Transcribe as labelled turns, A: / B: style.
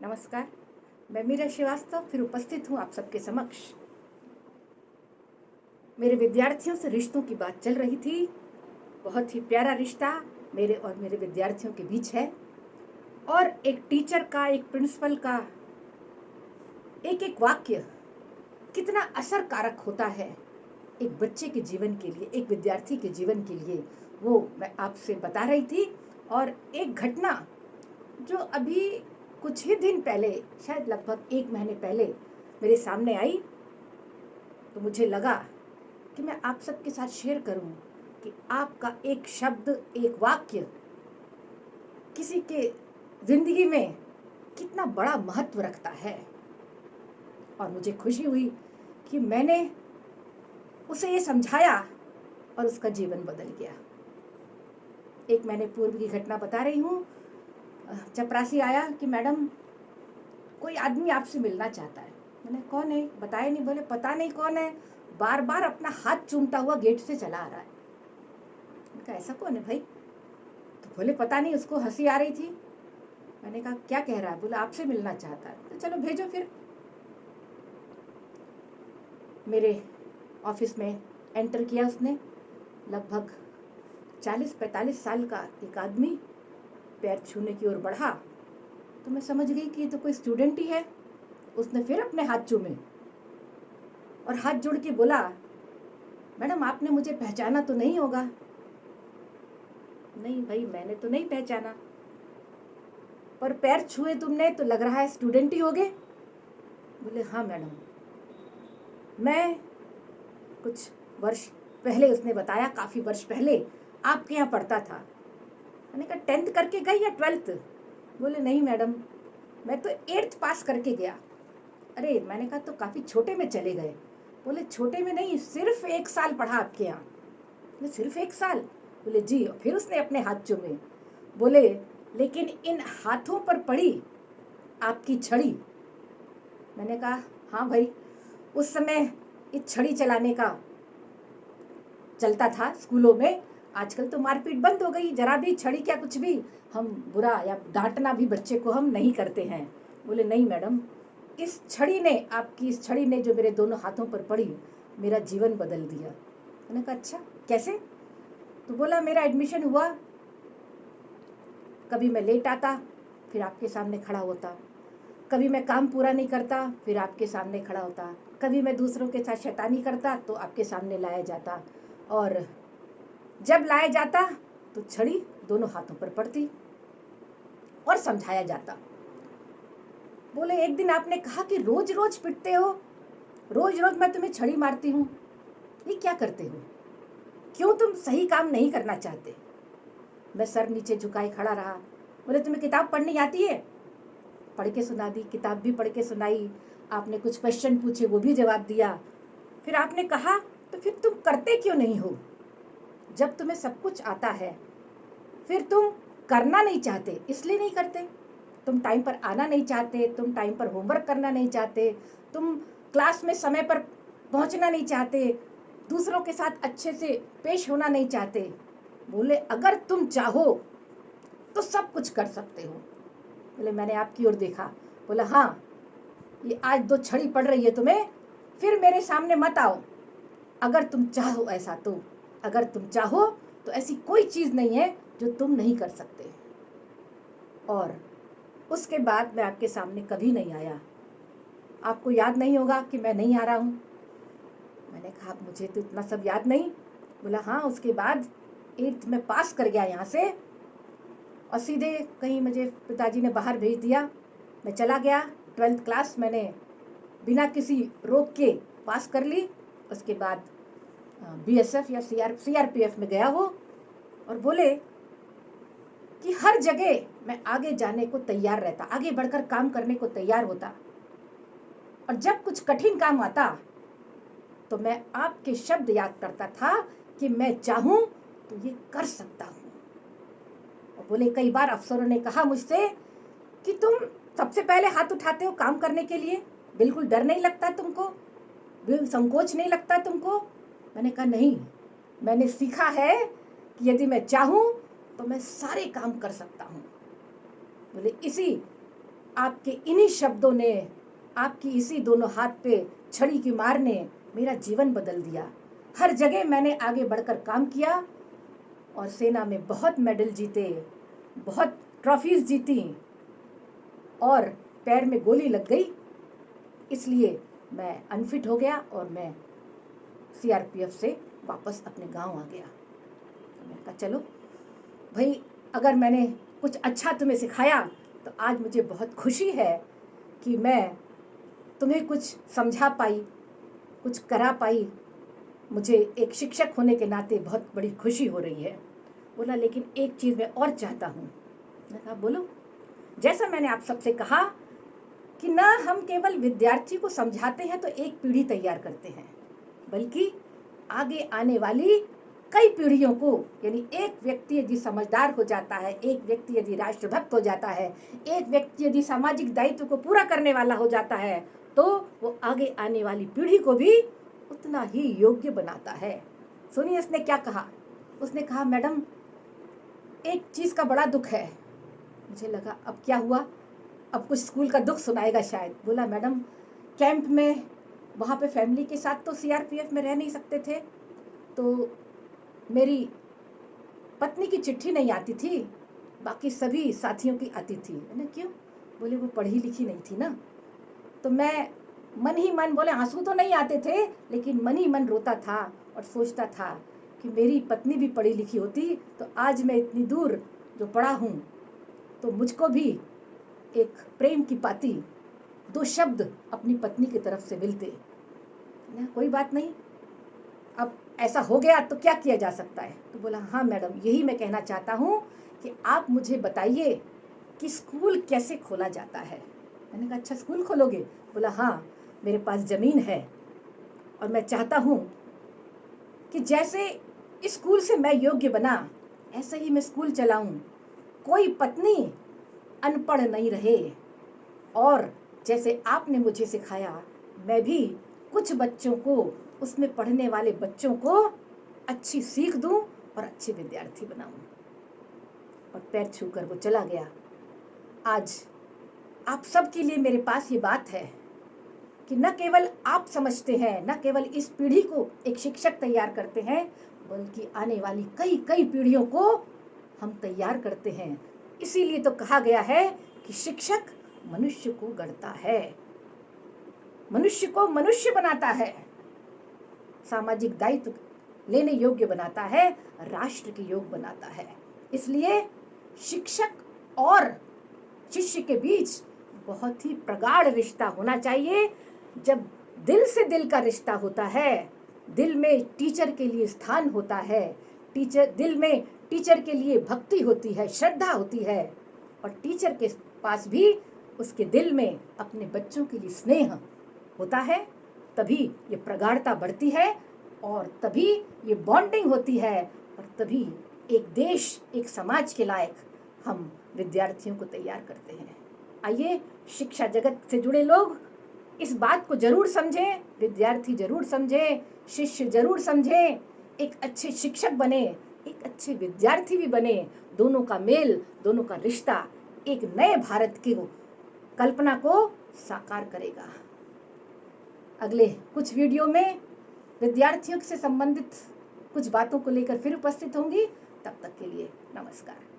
A: नमस्कार। मैं मीरा श्रीवास्तव फिर उपस्थित हूँ आप सबके समक्ष। मेरे विद्यार्थियों से रिश्तों की बात चल रही थी। बहुत ही प्यारा रिश्ता मेरे और मेरे विद्यार्थियों के बीच है और एक टीचर का, एक प्रिंसिपल का एक एक वाक्य कितना असर कारक होता है एक बच्चे के जीवन के लिए, एक विद्यार्थी के जीवन के लिए, वो मैं आपसे बता रही थी। और एक घटना जो अभी कुछ ही दिन पहले, शायद लगभग 1 महीने पहले मेरे सामने आई, तो मुझे लगा कि मैं आप सबके साथ शेयर करूं कि आपका एक शब्द, एक वाक्य किसी के जिंदगी में कितना बड़ा महत्व रखता है। और मुझे खुशी हुई कि मैंने उसे ये समझाया और उसका जीवन बदल गया। 1 महीने पूर्व की घटना बता रही हूँ। चपरासी आया कि मैडम कोई आदमी आपसे मिलना चाहता है। मैंने कौन है बताया नहीं। बोले पता नहीं कौन है, बार बार अपना हाथ चूमता हुआ गेट से चला आ रहा है। मैंने कहा ऐसा कौन है भाई? तो बोले पता नहीं, उसको हंसी आ रही थी। मैंने कहा क्या कह रहा है? बोला आपसे मिलना चाहता है। तो चलो भेजो फिर। मेरे ऑफिस में एंटर किया उसने। लगभग 40-45 साल का एक आदमी पैर छूने की ओर बढ़ा तो मैं समझ गई कि ये तो कोई स्टूडेंट ही है। उसने फिर अपने हाथ चूमे और हाथ जोड़ के बोला, मैडम आपने मुझे पहचाना तो नहीं होगा? नहीं भाई, मैंने तो नहीं पहचाना, पर पैर छुए तुमने तो लग रहा है स्टूडेंट ही होगे। बोले हाँ मैडम, मैं कुछ वर्ष पहले, उसने बताया काफ़ी वर्ष पहले आपके यहाँ पढ़ता था। मैंने कहा 10th करके गई या 12th? बोले नहीं मैडम, मैं तो 8th पास करके गया। अरे मैंने कहा तो काफ़ी छोटे में चले गए। बोले छोटे में नहीं, सिर्फ 1 साल पढ़ा आपके यहाँ। बोले सिर्फ 1 साल? बोले जी। और फिर उसने अपने हाथ चूमे। बोले लेकिन इन हाथों पर पड़ी आपकी छड़ी। मैंने कहा हाँ भाई, उस समय इस छड़ी चलाने का चलता था स्कूलों में। आजकल तो मारपीट बंद हो गई, जरा भी छड़ी क्या कुछ भी हम बुरा या डांटना भी बच्चे को हम नहीं करते हैं। बोले नहीं मैडम, इस छड़ी ने, आपकी इस छड़ी ने जो मेरे दोनों हाथों पर पड़ी, मेरा जीवन बदल दिया। मैंने कहा अच्छा कैसे? तो बोला मेरा एडमिशन हुआ, कभी मैं लेट आता फिर आपके सामने खड़ा होता, कभी मैं काम पूरा नहीं करता फिर आपके सामने खड़ा होता, कभी मैं दूसरों के साथ शैतानी करता तो आपके सामने लाया जाता, और जब लाया जाता तो छड़ी दोनों हाथों पर पड़ती और समझाया जाता। बोले एक दिन आपने कहा कि रोज रोज पिटते हो, रोज रोज मैं तुम्हें छड़ी मारती हूँ, ये क्या करते हो? क्यों तुम सही काम नहीं करना चाहते? मैं सर नीचे झुकाए खड़ा रहा। बोले तुम्हें किताब पढ़नी आती है? पढ़ के सुना दी, किताब भी पढ़ के सुनाई। आपने कुछ क्वेश्चन पूछे, वो भी जवाब दिया। फिर आपने कहा तो फिर तुम करते क्यों नहीं हो? जब तुम्हें सब कुछ आता है फिर तुम करना नहीं चाहते, इसलिए नहीं करते। तुम टाइम पर आना नहीं चाहते, तुम टाइम पर होमवर्क करना नहीं चाहते, तुम क्लास में समय पर पहुंचना नहीं चाहते, दूसरों के साथ अच्छे से पेश होना नहीं चाहते। बोले अगर तुम चाहो तो सब कुछ कर सकते हो। बोले मैंने आपकी ओर देखा। बोला हाँ, ये आज 2 छड़ी पड़ रही है तुम्हें, फिर मेरे सामने मत आओ। अगर तुम चाहो ऐसा तो, अगर तुम चाहो तो ऐसी कोई चीज़ नहीं है जो तुम नहीं कर सकते। और उसके बाद मैं आपके सामने कभी नहीं आया। आपको याद नहीं होगा कि मैं नहीं आ रहा हूँ। मैंने कहा मुझे तो इतना सब याद नहीं। बोला हाँ, उसके बाद 8th में पास कर गया यहाँ से, और सीधे कहीं मुझे पिताजी ने बाहर भेज दिया। मैं चला गया 12th क्लास, मैंने बिना किसी रोक के पास कर ली। उसके बाद BSF या CRPF में गया वो, और बोले कि हर जगह मैं आगे जाने को तैयार रहता, आगे बढ़कर काम करने को तैयार होता, और जब कुछ कठिन काम आता तो मैं आपके शब्द याद करता था कि मैं चाहूं तो ये कर सकता हूं। और बोले कई बार अफसरों ने कहा मुझसे कि तुम सबसे पहले हाथ उठाते हो काम करने के लिए, बिल्कुल डर नहीं लगता तुमको, बिल्कुल संकोच नहीं लगता तुमको? मैंने कहा नहीं, मैंने सीखा है कि यदि मैं चाहूं तो मैं सारे काम कर सकता हूं। बोले इसी आपके इन्हीं शब्दों ने, आपकी इसी दोनों हाथ पे छड़ी की मार ने मेरा जीवन बदल दिया। हर जगह मैंने आगे बढ़कर काम किया और सेना में बहुत मेडल जीते, बहुत ट्रॉफीज जीती और पैर में गोली लग गई, इसलिए मैं अनफिट हो गया और मैं सीआरपीएफ से वापस अपने गांव आ गया। तो मैंने कहा चलो भाई, अगर मैंने कुछ अच्छा तुम्हें सिखाया तो आज मुझे बहुत खुशी है कि मैं तुम्हें कुछ समझा पाई, कुछ करा पाई। मुझे एक शिक्षक होने के नाते बहुत बड़ी खुशी हो रही है। बोला लेकिन एक चीज़ मैं और चाहता हूँ। मैंने कहा बोलो। जैसा मैंने आप सबसे कहा कि ना हम केवल विद्यार्थी को समझाते हैं तो एक पीढ़ी तैयार करते हैं, बल्कि आगे आने वाली कई पीढ़ियों को, यानी एक व्यक्ति यदि समझदार हो जाता है, एक व्यक्ति यदि राष्ट्रभक्त हो जाता है, एक व्यक्ति यदि सामाजिक दायित्व को पूरा करने वाला हो जाता है, तो वो आगे आने वाली पीढ़ी को भी उतना ही योग्य बनाता है। सुनिए उसने क्या कहा। उसने कहा मैडम एक चीज़ का बड़ा दुख है। मुझे लगा अब क्या हुआ, अब कुछ स्कूल का दुख सुनाएगा शायद। बोला मैडम कैंप में वहाँ पे फैमिली के साथ तो सीआरपीएफ में रह नहीं सकते थे, तो मेरी पत्नी की चिट्ठी नहीं आती थी, बाकी सभी साथियों की आती थी। मैंने क्यों? बोले वो पढ़ी लिखी नहीं थी ना। तो मैं मन ही मन, बोले आंसू तो नहीं आते थे, लेकिन मन ही मन रोता था और सोचता था कि मेरी पत्नी भी पढ़ी लिखी होती तो आज मैं इतनी दूर जो पढ़ा हूँ तो मुझको भी एक प्रेम की पाती, दो शब्द अपनी पत्नी की तरफ से मिलते। कोई बात नहीं, अब ऐसा हो गया तो क्या किया जा सकता है। तो बोला हाँ मैडम, यही मैं कहना चाहता हूँ कि आप मुझे बताइए कि स्कूल कैसे खोला जाता है। मैंने कहा अच्छा स्कूल खोलोगे? बोला हाँ, मेरे पास ज़मीन है और मैं चाहता हूँ कि जैसे स्कूल से मैं योग्य बना ऐसे ही मैं स्कूल चलाऊँ, कोई पत्नी अनपढ़ नहीं रहे, और जैसे आपने मुझे सिखाया मैं भी कुछ बच्चों को, उसमें पढ़ने वाले बच्चों को अच्छी सीख दूं और अच्छे विद्यार्थी बनाऊं। और पैर छूकर वो चला गया। आज आप सबके लिए मेरे पास ये बात है कि न केवल आप समझते हैं, न केवल इस पीढ़ी को एक शिक्षक तैयार करते हैं, बल्कि आने वाली कई कई पीढ़ियों को हम तैयार करते हैं। इसीलिए तो कहा गया है कि शिक्षक मनुष्य को गढ़ता है, मनुष्य को मनुष्य बनाता है, सामाजिक दायित्व लेने योग्य बनाता है, राष्ट्र के योग बनाता है। इसलिए शिक्षक और शिष्य के बीच बहुत ही प्रगाढ़ रिश्ता होना चाहिए। जब दिल से दिल का रिश्ता होता है, दिल में टीचर के लिए स्थान होता है, दिल में टीचर के लिए भक्ति होती है, श्रद्धा होती है, और टीचर के पास भी उसके दिल में अपने बच्चों के लिए स्नेह होता है, तभी ये प्रगाढ़ता बढ़ती है और तभी ये बॉन्डिंग होती है और तभी एक देश, एक समाज के लायक हम विद्यार्थियों को तैयार करते हैं। आइए शिक्षा जगत से जुड़े लोग इस बात को जरूर समझें, विद्यार्थी जरूर समझें, शिष्य जरूर समझें, एक अच्छे शिक्षक बने, एक अच्छे विद्यार्थी भी बने। दोनों का मेल, दोनों का रिश्ता एक नए भारत की कल्पना को साकार करेगा। अगले कुछ वीडियो में विद्यार्थियों से संबंधित कुछ बातों को लेकर फिर उपस्थित होंगी। तब तक के लिए नमस्कार।